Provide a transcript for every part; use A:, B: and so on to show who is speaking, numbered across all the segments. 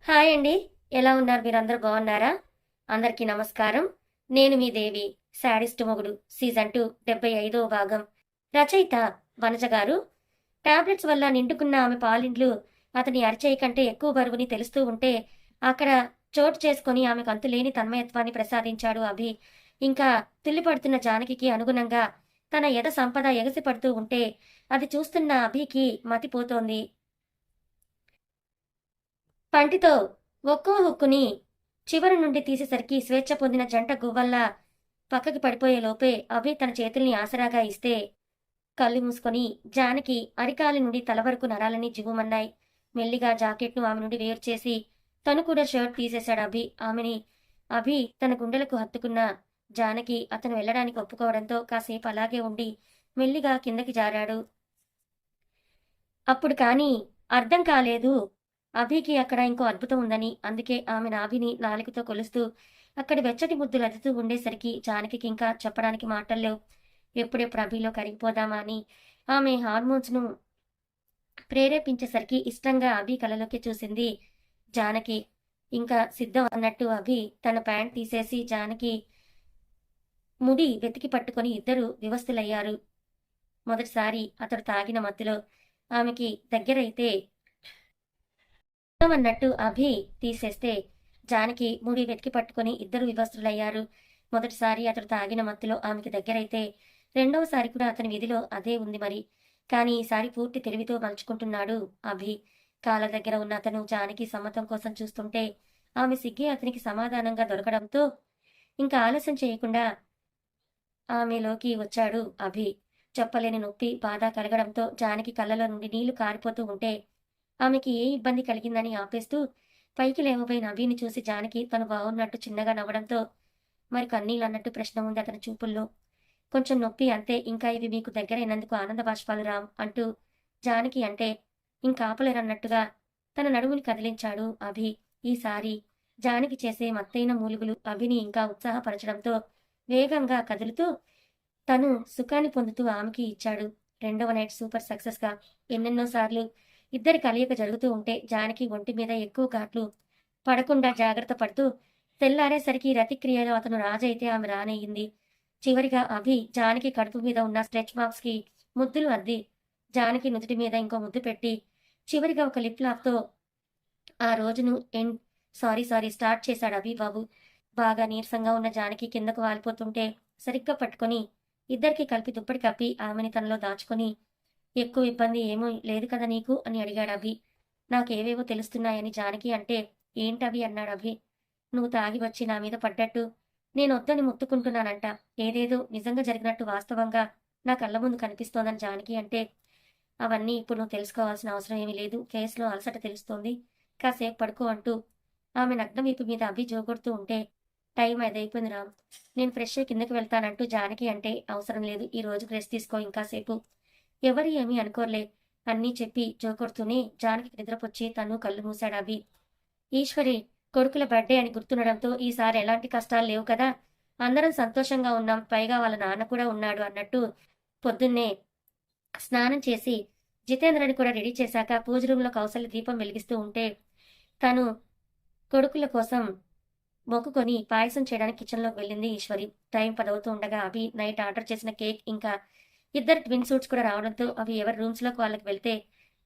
A: Hi అండి. ఎలా ఉన్నారు? మీరందరూ బాగున్నారా? అందరికీ నమస్కారం. నేను మీ దేవి. శాడిస్ట్ మొగుడు సీజన్ 2 75వ భాగం. రచయిత వనజ గారు. టాబ్లెట్స్ వల్ల నిండుకున్న ఆమె పాలిండ్లు అతని అరచేయి కంటే ఎక్కువ బరువుని తెలుస్తూ ఉంటే అక్కడ చోటు చేసుకొని ఆమెకు అంతులేని తన్మయత్వాన్ని ప్రసాదించాడు అభి. ఇంకా తుల్లిపడుతున్న జానకికి అనుగుణంగా తన యథ సంపద ఎగసిపడుతూ ఉంటే అది చూస్తున్న అభికి మతిపోతోంది. పంటితో ఒక్కో హుక్కుని చివరి నుండి తీసేసరికి స్వేచ్ఛ పొందిన జంట గువ్వల్లా పక్కకి పడిపోయే లోపే అభి తన చేతుల్ని ఆసరాగా ఇస్తే కళ్ళు మూసుకొని జానకి అరికాలి నుండి తల వరకు నరాలని జివ్వుమన్నాయి. మెల్లిగా జాకెట్ను ఆమె నుండి వేరు చేసి తను కూడా షర్ట్ తీసేశాడు అభి. అభి తన గుండెలకు హత్తుకున్న జానకి అతను వెళ్ళడానికి ఒప్పుకోవడంతో కాసేపు అలాగే ఉండి మెల్లిగా కిందకి జారాడు. అప్పుడు కానీ అర్థం కాలేదు అభికి అక్కడ ఇంకో అద్భుతం ఉందని. అందుకే ఆమె నాభిని నాలుకతో కొలుస్తూ అక్కడి వెచ్చటి ముద్దులు అదుతూ ఉండేసరికి జానకి ఇంకా చెప్పడానికి మాటల్లేవు. ఎప్పుడెప్పుడు అభిలో కరిగిపోదామా అని ఆమె హార్మోన్స్ను ప్రేరేపించేసరికి ఇష్టంగా అభి కలలోకి చూసింది జానకి. ఇంకా సిద్ధం అన్నట్టు అభి తన ప్యాంట్ తీసేసి జానకి ముడి వెతికి పట్టుకొని ఇద్దరు వివస్తులయ్యారు. మొదటిసారి అతడు తాగిన మత్తులో ఆమెకి దగ్గరైతే అన్నట్టు అభి తీసేస్తే జానకి ముడి వెతికి పట్టుకుని ఇద్దరు వివస్త్రులయ్యారు. మొదటిసారి అతడు తాగిన మత్తులో ఆమెకి దగ్గరైతే రెండవసారి కూడా అతని విధిలో అదే ఉంది మరి. కానీ ఈసారి పూర్తి తెలివితో మలుచుకుంటున్నాడు అభి. కాళ్ళ దగ్గర ఉన్న అతను జానకి సమ్మతం కోసం చూస్తుంటే ఆమె సిగ్గే అతనికి సమాధానంగా దొరకడంతో ఇంకా ఆలస్యం చేయకుండా ఆమెలోకి వచ్చాడు అభి. చెప్పలేని నొప్పి బాధ కలగడంతో జానకి కళ్ళలో నుండి నీళ్లు కారిపోతూ ఉంటే ఆమెకి ఏ ఇబ్బంది కలిగిందని ఆపేస్తూ పైకి లేవబోయిన అభిని చూసి జానకి తను బాగున్నట్టు చిన్నగా నవ్వడంతో మరి కన్నీళ్ళన్నట్టు ప్రశ్న ఉంది అతని చూపుల్లో. కొంచెం నొప్పి అంతే, ఇంకా ఇవి మీకు దగ్గరైనందుకు ఆనంద బాష్పాలు రామ్ అంటూ జానకి అంటే ఇంకాపలేరన్నట్టుగా తన నడుముని కదిలించాడు అభి. ఈసారి జానకి చేసే మత్తైన మూలుగులు అభిని ఇంకా ఉత్సాహపరచడంతో వేగంగా కదులుతూ తను సుఖాన్ని పొందుతూ ఆమెకి ఇచ్చాడు. రెండవ నైట్ సూపర్ సక్సెస్ గా ఎన్నెన్నోసార్లు ఇద్దరి కలయిక జరుగుతూ ఉంటే జానకి ఒంటి మీద ఎక్కువ ఘాట్లు పడకుండా జాగ్రత్త పడుతూ తెల్లారేసరికి రతిక్రియలో అతను రాజైతే ఆమె రానయ్యింది. చివరిగా అభి జానకి కడుపు మీద ఉన్న స్ట్రెచ్ మార్క్స్ కి ముద్దులు అద్ది జానకి నుదుటి మీద ఇంకో ముద్దు పెట్టి చివరిగా ఒక లిప్ లాక్ తో ఆ రోజును సారీ స్టార్ట్ చేశాడు అభి బాబు. బాగా నీరసంగా ఉన్న జానకి కిందకు వాలిపోతుంటే సరిగ్గా పట్టుకొని ఇద్దరికి కలిపి దుప్పటి కప్పి ఆమెని తనలో దాచుకొని ఎక్కువ ఇబ్బంది ఏమీ లేదు కదా నీకు అని అడిగాడు అభి. నాకేవేవో తెలుస్తున్నాయని జానకి అంటే ఏంటవి అన్నాడు అభి. నువ్వు తాగి వచ్చి నా మీద పడ్డట్టు నేను వద్దని ముత్తుకుంటున్నానంట. ఏదేదో నిజంగా జరిగినట్టు వాస్తవంగా నా కళ్ళ ముందు కనిపిస్తోందని జానకి అంటే అవన్నీ ఇప్పుడు నువ్వు తెలుసుకోవాల్సిన అవసరం ఏమీ లేదు. కేసులో అలసట తెలుస్తోంది, కాసేపు పడుకో అంటూ ఆమె నగ్న వీపు మీద అభి జోగొడుతూ ఉంటే టైం అయిపోయింది రామ్, నేను ఫ్రెష్ అయ్యి కిందకి వెళ్తానంటూ జానకి అంటే అవసరం లేదు, ఈ రోజుకి రెస్ట్ తీసుకో ఇంకాసేపు, ఎవరు ఏమీ అనుకోర్లే అన్నీ చెప్పి జోకొడుతూనే జానకి నిద్రపొచ్చి తను కళ్ళు మూశాడు అభి. ఈశ్వరి కొడుకుల బర్త్డే అని గుర్తుండడంతో ఈసారి ఎలాంటి కష్టాలు లేవు కదా, అందరం సంతోషంగా ఉన్నాం, పైగా వాళ్ళ నాన్న కూడా ఉన్నాడు అన్నట్టు పొద్దున్నే స్నానం చేసి జితేంద్రని కూడా రెడీ చేశాక పూజ రూంలో కౌసల్య దీపం వెలిగిస్తూ ఉంటే తను కొడుకుల కోసం మొక్కుకొని పాయసం చేయడానికి కిచెన్లోకి వెళ్ళింది ఈశ్వరి. టైం 10 అవుతూ ఉండగా అభి నైట్ ఆర్డర్ చేసిన కేక్ ఇంకా ఇద్దరు ట్విన్ సూట్స్ కూడా రావడంతో అవి ఎవరి రూమ్స్లోకి వాళ్ళకి వెళ్తే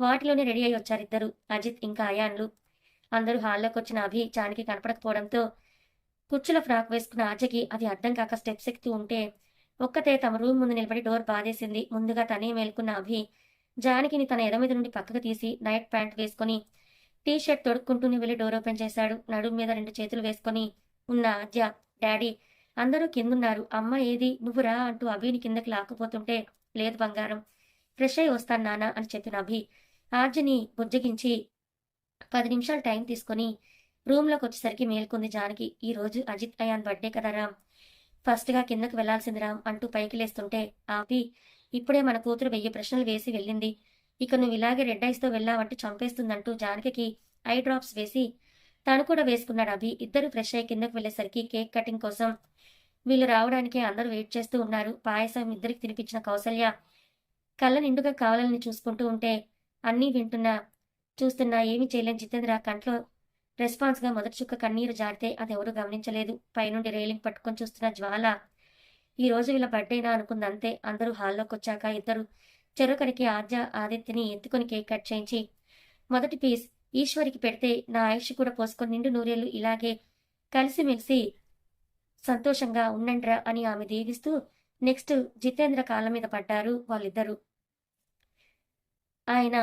A: వాటిలోనే రెడీ అయి వచ్చారు ఇద్దరు, అజిత్ ఇంకా అయాన్లు. అందరూ హాల్లోకి వచ్చిన అభి జానకి కనపడకపోవడంతో కుర్చీలో ఫ్రాక్ వేసుకున్న ఆచకి అది అర్థం కాక స్టెప్స్ ఎక్కుతూ ఉంటే ఒక్కతే తమ రూమ్ ముందు నిలబడి డోర్ బాధేసింది. ముందుగా తనే మేల్కున్న అభి జానకిని తన ఎదమీద నుండి పక్కకు తీసి నైట్ ప్యాంట్ వేసుకుని టీ షర్ట్ తొడుక్కుంటూనే వెళ్ళి డోర్ ఓపెన్ చేశాడు. నడుము మీద 2 చేతులు వేసుకుని ఉన్న ఆద్య, డాడీ అందరూ కిందున్నారు, అమ్మ ఏది నువ్వు రా అంటూ అభిని కిందకి లాక్కుపోతుంటే లేదు బంగారం, ఫ్రెష్ అయి వస్తాను నాన్న అని చెప్పిన అభి ఆర్జని బుజ్జగించి 10 నిమిషాలు టైం తీసుకుని రూమ్లోకి వచ్చేసరికి మేల్కొంది జానకి. ఈ రోజు అజిత్ అయాన్ బర్త్డే కదా రామ్, ఫస్ట్గా కిందకు వెళ్లాల్సింది రామ్ అంటూ పైకి లేస్తుంటే ఆపి ఇప్పుడే మన కూతురు 1000 ప్రశ్నలు వేసి వెళ్ళింది, ఇక నువ్వు ఇలాగే రెడ్ ఐస్తో వెళ్ళావంటూ చంపేస్తుందంటూ జానకి ఐ డ్రాప్స్ వేసి తను కూడా వేసుకున్నాడు అభి. ఇద్దరు ఫ్రెష్ అయి కిందకు వెళ్ళేసరికి కేక్ కటింగ్ కోసం వీళ్ళు రావడానికి అందరూ వెయిట్ చేస్తూ ఉన్నారు. పాయసం ఇద్దరికి తినిపించిన కౌసల్య కళ్ళ నిండుగా కావాలని చూసుకుంటూ ఉంటే అన్నీ వింటున్నా చూస్తున్నా ఏమీ చేయలేని జితేంద్ర కంట్లో రెస్పాన్స్గా మొదటి చుక్క కన్నీరు జారితే అదెవరూ గమనించలేదు. పైనుండి రైలింగ్ పట్టుకొని చూస్తున్న జ్వాల ఈ రోజు వీళ్ళ బర్త్డేనా అనుకుందంతే. అందరూ హాల్లోకొచ్చాక ఇద్దరు చెరొకరికి ఆదిత్యని ఎత్తుకొని కేక్ కట్ చేయించి మొదటి పీస్ ఈశ్వరికి పెడితే నా ఆయుష్ కూడా పోసుకొని నిండు నూరేళ్లు ఇలాగే కలిసిమెలిసి సంతోషంగా ఉండండిరా అని ఆమె దీవిస్తూ నెక్స్ట్ జితేంద్ర కాళ్ళ మీద పడ్డారు వాళ్ళిద్దరూ. ఆయన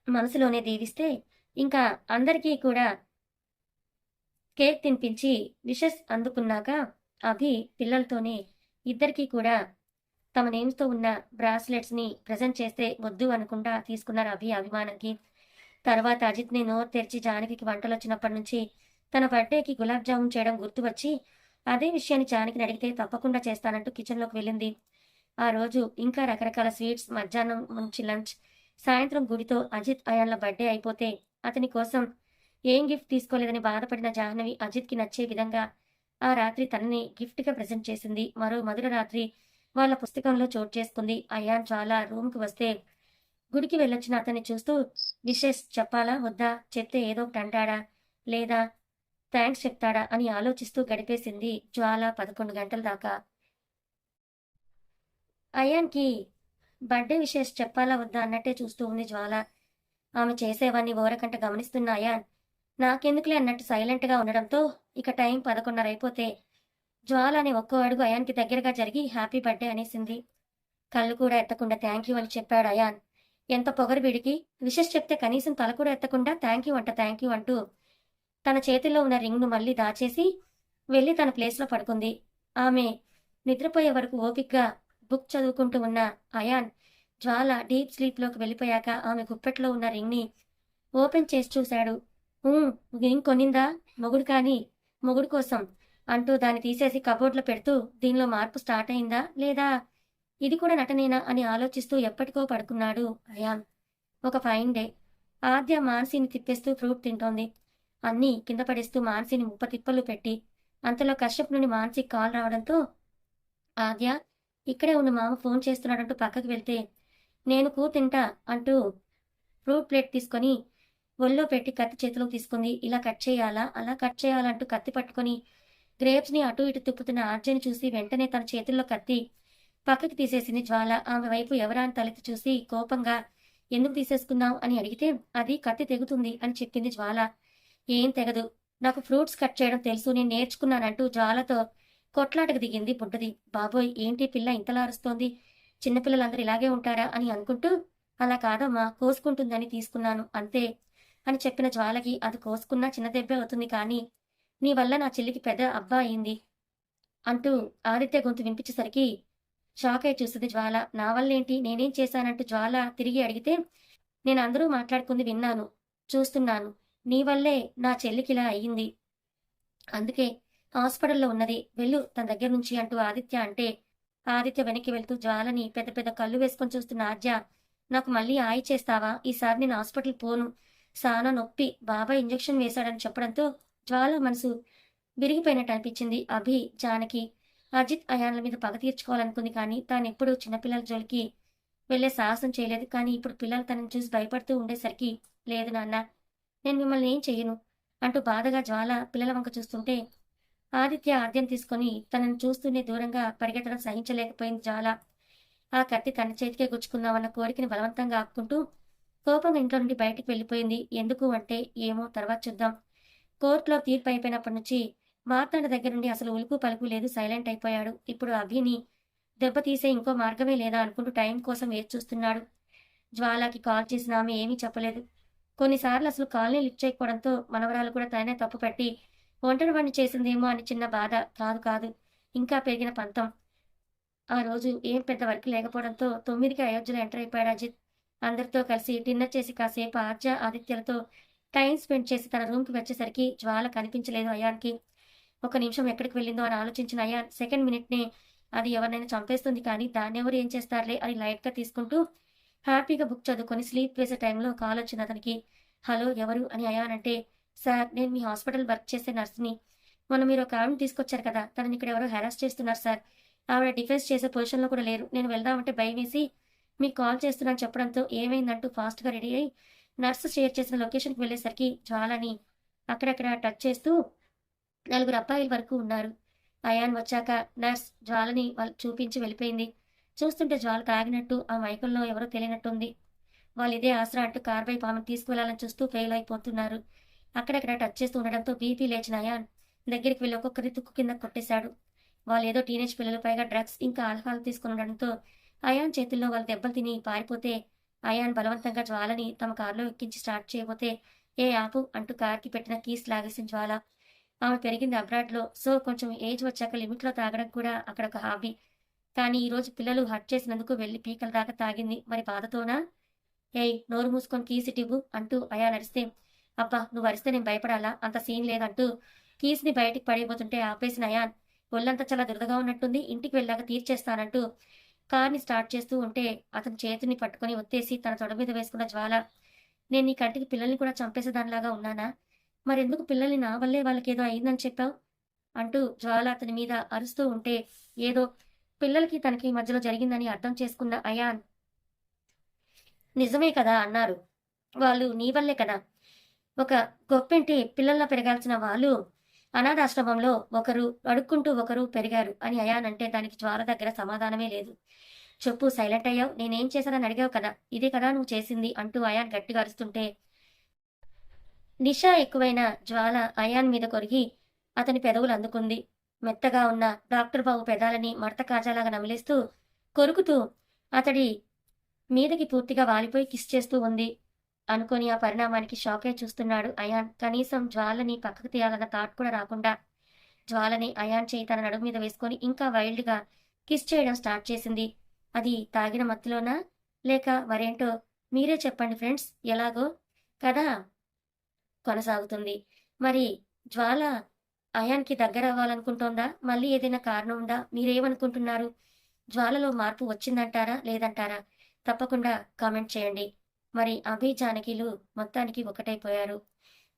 A: మనసులోనే దీవిస్తే ఇంకా అందరికీ కూడా కేక్ తినిపించి విషెస్ అందుకున్నాక అభి పిల్లలతోనే ఇద్దరికీ కూడా తమ నేమ్స్తో ఉన్న బ్రాస్లెట్స్ని ప్రజెంట్ చేస్తే వద్దు అనకుండా తీసుకున్నారు అభి అభిమానంకి. తర్వాత అజిత్ని నోరు తెరిచి జానకి వంటలు వచ్చినప్పటి నుంచి తన బర్త్డేకి గులాబ్ జామున్ చేయడం గుర్తు వచ్చి అదే విషయాన్ని జానకిని అడిగితే తప్పకుండా చేస్తానంటూ కిచెన్లోకి వెళ్ళింది. ఆ రోజు ఇంకా రకరకాల స్వీట్స్, మధ్యాహ్నం నుంచి లంచ్, సాయంత్రం గుడితో అజిత్ అయాన్ల బర్త్డే అయిపోతే అతని కోసం ఏం గిఫ్ట్ తీసుకోలేదని బాధపడిన జాహ్నవి అజిత్కి నచ్చే విధంగా ఆ రాత్రి తనని గిఫ్ట్గా ప్రజెంట్ చేసింది. మరో మధుర రాత్రి వాళ్ళ పుస్తకంలో చోటు చేసుకుంది. అయాన్ చాలా రూమ్కి వస్తే గుడికి వెళ్ళొచ్చిన అతన్ని చూస్తూ విషెస్ చెప్పాలా వద్దా, చెప్తే ఏదో ఒకటి అంటాడా లేదా థ్యాంక్స్ చెప్తాడా అని ఆలోచిస్తూ గడిపేసింది జ్వాల 11 గంటల దాకా. అయాన్కి బర్త్డే విషెస్ చెప్పాలా వద్దా అన్నట్టే చూస్తూ ఉంది జ్వాల. ఆమె చేసేవాన్ని ఓరకంట గమనిస్తున్న అయాన్ నాకెందుకులే అన్నట్టు సైలెంట్గా ఉండడంతో ఇక టైం 11:30 అయిపోతే జ్వాల అనే ఒక్కో అడుగు అయాన్కి దగ్గరగా జరిగి హ్యాపీ బర్త్డే అనేసింది. కళ్ళు కూడా ఎత్తకుండా థ్యాంక్ యూ అని చెప్పాడు అయాన్. ఎంత పొగరు వీడికి, విషెస్ చెప్తే కనీసం తల కూడా ఎత్తకుండా థ్యాంక్ యూ అంటూ తన చేతిలో ఉన్న రింగ్ను మళ్ళీ దాచేసి వెళ్ళి తన ప్లేస్లో పడుకుంది. ఆమె నిద్రపోయే వరకు ఓపిక్గా బుక్ చదువుకుంటూ ఉన్న అయాన్ జ్వాల డీప్ స్లీప్లోకి వెళ్ళిపోయాక ఆమె గుప్పెట్లో ఉన్న రింగ్ని ఓపెన్ చేసి చూశాడు. రింగ్ కొనిందా మొగుడు కోసం అంటూ దాన్ని తీసేసి కబోర్డ్లో పెడుతూ దీనిలో మార్పు స్టార్ట్ అయిందా లేదా ఇది కూడా నటనేనా అని ఆలోచిస్తూ ఎప్పటికో పడుకున్నాడు అయాన్. ఒక ఫైన్ డే. ఆద్య మానసిని తిప్పేస్తూ ఫ్రూట్ తింటోంది. అన్నీ కింద పడేస్తూ మానసిని తిప్పలు పెట్టి అంతలో కశ్యప్ నుండి మానసికి కాల్ రావడంతో ఆద్య ఇక్కడే ఉన్న మామ ఫోన్ చేస్తున్నాడంటూ పక్కకి వెళ్తే నేను తింటా అంటూ ఫ్రూట్ ప్లేట్ తీసుకొని ఒళ్ళో పెట్టి కత్తి చేతిలో తీసుకుంది. ఇలా కట్ చేయాలా అలా కట్ చేయాలంటూ కత్తి పట్టుకొని గ్రేప్స్ని అటు ఇటు తిప్పుతున్న ఆర్జని చూసి వెంటనే తన చేతుల్లో కత్తి పక్కకి తీసేసింది జ్వాల. ఆమె వైపు ఎవరా అని తలెత్తి చూసి కోపంగా ఎందుకు తీసేసుకున్నావు అని అడిగితే అది కత్తి తెగుతుంది అని చెప్పింది జ్వాల. ఏం తెగదు, నాకు ఫ్రూట్స్ కట్ చేయడం తెలుసు, నేను నేర్చుకున్నానంటూ జ్వాలతో కొట్లాటకు దిగింది బుడ్డది. బాబోయ్ ఏంటి పిల్ల ఇంతలా అరుస్తోంది, చిన్నపిల్లలందరూ ఇలాగే ఉంటారా అని అనుకుంటూ అలా కాదమ్మా కోసుకుంటుందని తీసుకున్నాను అంతే అని చెప్పిన జ్వాలకి అది కోసుకున్నా చిన్న దెబ్బే అవుతుంది కానీ నీ వల్ల నా చెల్లికి పెద్ద అబ్బా అయింది అంటూ ఆదిత్య గొంతు వినిపించేసరికి షాక్ అయి చూస్తుంది జ్వాల. నా వల్లేంటి, నేనేం చేశానంటూ జ్వాల తిరిగి అడిగితే నేను అందరూ మాట్లాడుకుంది విన్నాను, చూస్తున్నాను, నీ వల్లే నా చెల్లికిలా అయ్యింది, అందుకే హాస్పిటల్లో ఉన్నది, వెళ్ళు తన దగ్గర నుంచి అంటూ ఆదిత్య అంటే ఆదిత్య వెనక్కి వెళ్తూ జ్వాలని పెద్ద పెద్ద కళ్ళు వేసుకొని చూస్తున్న ఆద్య నాకు మళ్ళీ ఆయి చేస్తావా, ఈసారి నేను హాస్పిటల్ పోను, సానా నొప్పి, బాబాయ్ ఇంజెక్షన్ వేశాడని చెప్పడంతో జ్వాల మనసు విరిగిపోయినట్టు అనిపించింది. అభి జానకి అజిత్ అయాన్ల మీద పగ తీర్చుకోవాలనుకుంది కానీ తాను ఎప్పుడూ చిన్నపిల్లల జోలికి వెళ్లే సాహసం చేయలేదు. కానీ ఇప్పుడు పిల్లలు తనని చూసి భయపడుతూ ఉండేసరికి లేదు నాన్న నేను మిమ్మల్ని ఏం చెయ్యను అంటూ బాధగా జ్వాల పిల్లల వంక చూస్తుంటే ఆదిత్య ఆద్యం తీసుకొని తనని చూస్తూనే దూరంగా పరిగెత్తడం సహించలేకపోయింది జ్వాల. ఆ కత్తి తన చేతికే గుచ్చుకుందామన్న కోరికని బలవంతంగా ఆపుకుంటూ కోపంగా ఇంట్లో నుండి బయటికి వెళ్ళిపోయింది. ఎందుకు అంటే ఏమో తర్వాత చూద్దాం. కోర్టులో తీర్పు అయిపోయినప్పటి నుంచి మార్తాండ దగ్గర నుండి అసలు ఉలుకు పలుకు లేదు, సైలెంట్ అయిపోయాడు. ఇప్పుడు అభిని దెబ్బతీసే ఇంకో మార్గమే లేదా అనుకుంటూ టైం కోసం వేచి చూస్తున్నాడు. జ్వాలకి కాల్ చేసిన ఆమె ఏమీ చెప్పలేదు. కొన్నిసార్లు అసలు కాల్ని లిఫ్ట్ చేయకపోవడంతో మనవరాలు కూడా తననే తప్పు పెట్టి ఒంటరి వాడిని చేసిందేమో అని చిన్న బాధ. కాదు ఇంకా పెరిగిన పంతం. ఆ రోజు ఏం పెద్ద వర్క్ లేకపోవడంతో 9కి అయోధ్యలో ఎంటర్ అయిపోయాడు అజిత్. అందరితో కలిసి డిన్నర్ చేసి కాసేపు ఆదిత్యలతో టైం స్పెండ్ చేసి తన రూమ్కి వచ్చేసరికి జ్వాల కనిపించలేదు అయాన్కి. ఒక నిమిషం ఎక్కడికి వెళ్ళిందో అని ఆలోచించిన అయాన్ సెకండ్ మినిట్నే అది ఎవరినైనా చంపేస్తుంది కానీ దాన్ని ఎవరు ఏం చేస్తారులే అని లైట్గా తీసుకుంటూ హ్యాపీగా బుక్ చదువుకొని స్లీప్ వేసే టైంలో కాల్ వచ్చింది అతనికి. హలో ఎవరు అని అయాన్ అంటే సార్ నేను మీ హాస్పిటల్ వర్క్ చేసే నర్స్ని, మొన్న మీరు ఒక ఆవిడని తీసుకొచ్చారు కదా, తనని ఇక్కడ ఎవరో హెరాస్ చేస్తున్నారు సార్, ఆవిడ డిఫెన్స్ చేసే పొజిషన్లో కూడా లేరు, నేను వెళ్దామంటే భయం వేసి మీకు కాల్ చేస్తున్నాను చెప్పడంతో ఏమైందంటూ ఫాస్ట్గా రెడీ అయ్యి నర్సు షేర్ చేసిన లొకేషన్కి వెళ్ళేసరికి జ్వాలని అక్కడక్కడ టచ్ చేస్తూ నలుగురు అబ్బాయిల వరకు ఉన్నారు. అయాన్ వచ్చాక నర్స్ జ్వాలని వాళ్ళు చూపించి వెళ్ళిపోయింది. చూస్తుంటే జ్వాల తాగినట్టు, ఆ మైకంలో ఎవరో తెలియనట్టుంది. వాళ్ళు ఇదే ఆసరా అంటూ కార్ వైపు ఆమెను తీసుకువెళ్లాలని చూస్తూ ఫెయిల్ అయిపోతున్నారు. అక్కడక్కడ టచ్ చేస్తూ ఉండడంతో బీపీ లేచిన అయాన్ దగ్గరికి వెళ్ళి ఒక్కొక్కరి తుక్కు కింద కొట్టేశాడు. వాళ్ళు ఏదో టీనేజ్ పిల్లలు, పైగా డ్రగ్స్ ఇంకా ఆల్కహాల్ తీసుకుని ఉండడంతో అయాన్ చేతుల్లో వాళ్ళు దెబ్బలు తిని పారిపోతే అయాన్ బలవంతంగా జ్వాలని తమ కారులో ఎక్కించి స్టార్ట్ చేయబోతే ఏ ఆపు అంటూ కార్కి పెట్టిన కీస్ లాగేసిన జ్వాల. ఆమె పెరిగింది అబ్రాడ్లో, సో కొంచెం ఏజ్ వచ్చాక లిమిట్లో తాగడం కూడా అక్కడ ఒక హాబీ. కానీ ఈరోజు పిల్లలు హర్ట్ చేసినందుకు వెళ్ళి పీకల దాకా తాగింది. మరి బాధతోనా? ఏయ్, నోరు మూసుకొని కీస్ ఇటివ్వు అంటూ అయాన్ అరిస్తే, అబ్బా నువ్వు అరిస్తే నేను భయపడాలా, అంత సీన్ లేదంటూ కీస్ని బయటికి పడేయబోతుంటే ఆపేసిన అయాన్, ఒళ్ళంతా చాలా దురదగా ఉన్నట్టుంది, ఇంటికి వెళ్ళాక తీర్చేస్తానంటూ కార్ని స్టార్ట్ చేస్తూ ఉంటే అతని చేతిని పట్టుకొని ఒత్తేసి తన తొడ మీద వేసుకున్న జ్వాల, నేను నీ కంటికి పిల్లల్ని కూడా చంపేసేదానిలాగా ఉన్నానా? మరెందుకు పిల్లల్ని నా వల్లే వాళ్ళకేదో అయిందని చెప్పావు అంటూ జ్వాల అతని మీద అరుస్తూ ఉంటే ఏదో పిల్లలకి తనకి మధ్యలో జరిగిందని అర్థం చేసుకున్న అయాన్, నిజమే కదా అన్నారు. వాళ్ళు నీ వల్లే కదా. ఒక గొప్పింటి పిల్లల్లా పెరగాల్సిన వాళ్ళు అనాథాశ్రమంలో ఒకరు అడుక్కుంటూ ఒకరు పెరిగారు అని అయాన్ అంటే దానికి జ్వాల దగ్గర సమాధానమే లేదు. చెప్పు, సైలెంట్ అయ్యావు, నేనేం చేశానని అడిగావు కదా, ఇదే కదా నువ్వు చేసింది అంటూ అయాన్ గట్టిగా అరుస్తుంటే నిషా ఎక్కువైన జ్వాల అయాన్ మీద కొరిగి అతని పెదవులు అందుకుంది. మెత్తగా ఉన్న డాక్టర్ బాబు పెదాలని మడత కాజాలాగా నమిలేస్తూ కొరుకుతూ అతడి మీదకి పూర్తిగా వాలిపోయి కిస్ చేస్తూ ఉంది. అనుకోని ఆ పరిణామానికి షాకే చూస్తున్నాడు అయాన్. కనీసం జ్వాలని పక్కకు తీయాలన్న థాట్ కూడా రాకుండా జ్వాలని అయాన్ చేయి తన నడుము మీద వేసుకొని ఇంకా వైల్డ్గా కిస్ చేయడం స్టార్ట్ చేసింది. అది తాగిన మత్తులోనా లేక మరేంటో మీరే చెప్పండి ఫ్రెండ్స్. ఎలాగో కదా కొనసాగుతుంది. మరి జ్వాల అయాన్కి దగ్గర అవ్వాలనుకుంటోందా? మళ్ళీ ఏదైనా కారణం ఉందా? మీరేమనుకుంటున్నారు? జ్వాలలో మార్పు వచ్చిందంటారా లేదంటారా? తప్పకుండా కామెంట్ చేయండి. మరి అభి, జానకిలు మొత్తానికి ఒకటైపోయారు.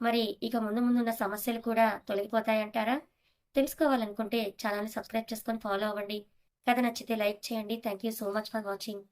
A: మరి ఇక ముందు ముందున్న సమస్యలు కూడా తొలగిపోతాయంటారా? తెలుసుకోవాలనుకుంటే ఛానల్ని సబ్స్క్రైబ్ చేసుకొని ఫాలో అవ్వండి. కథ నచ్చితే లైక్ చేయండి. Thank you so much for watching.